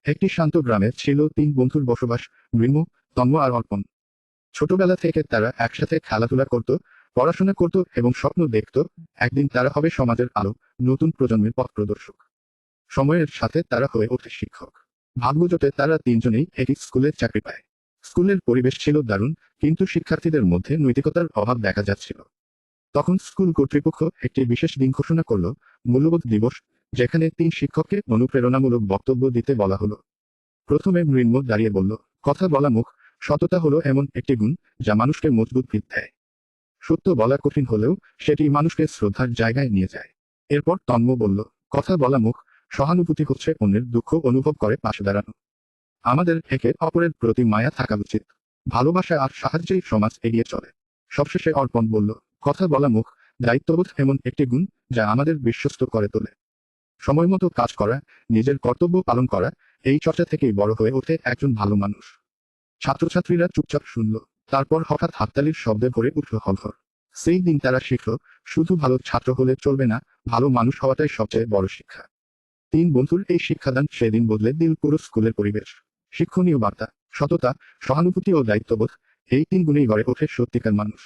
একটি শান্ত গ্রামে ছিল তিন বন্ধুর বসবাস, মৃন্মু, তন্ম আর অর্পণ। ছোটবেলা থেকে তারা একসাথে খেলাধুলা করত, পড়াশোনা করত এবং স্বপ্ন দেখত একদিন তারা হবে সমাজের আলো, নতুন প্রজন্মের পথ প্রদর্শক। সময়ের সাথে তারা হয়ে ওঠে শিক্ষক। ভাগ্যজোটে তারা তিনজনেই একই স্কুলে চাকরি পায়। স্কুলের পরিবেশ ছিল দারুণ, কিন্তু শিক্ষার্থীদের মধ্যে নৈতিকতার অভাব দেখা যাচ্ছিল। তখন স্কুল কর্তৃপক্ষ একটি বিশেষ দিন ঘোষণা করল, মূল্যবোধ দিবস, যেখানে তিন শিক্ষককে অনুপ্রেরণামূলক বক্তব্য দিতে বলা হলো। প্রথমে মৃন্ময় দাঁড়িয়ে বলল, কথা বলা মুখ, সততা হলো এমন একটি গুণ যা মানুষকে মজবুত ভিত দেয়। সত্য বলা কঠিন হলেও সেটি মানুষকে শ্রদ্ধার জায়গায় নিয়ে যায়। এরপর তন্ম বলল, কথা বলা মুখ, সহানুভূতি হচ্ছে অন্যের দুঃখ অনুভব করে পাশে দাঁড়ানো। আমাদের একে অপরের প্রতি মায়া থাকা উচিত। ভালোবাসা আর সাহায্যেই সমাজ এগিয়ে চলে। সবশেষে অর্পণ বলল, কথা বলা মুখ, দায়িত্ববোধ এমন একটি গুণ যা আমাদের বিশ্বস্ত করে তোলে। সময়মতো কাজ করা, নিজের কর্তব্য পালন করা, এই চর্চা থেকেই বড় হয়ে ওঠে একজন ভালো মানুষ। ছাত্রছাত্রীরা চুপচাপ শুনল, তারপর হঠাৎ হাততালির শব্দে ভরে উঠল হলঘর। সেই দিন তারা শিখল, শুধু ভালো ছাত্র হলে চলবে না, ভালো মানুষ হওয়াটাই সবচেয়ে বড় শিক্ষা। তিন বন্ধুর এই শিক্ষাদান সেদিন বদলে দিল পুরো স্কুলের পরিবেশ। শিক্ষণীয় বার্তা, সততা, সহানুভূতি ও দায়িত্ববোধ, এই তিন গুণেই গড়ে ওঠে সত্যিকার মানুষ।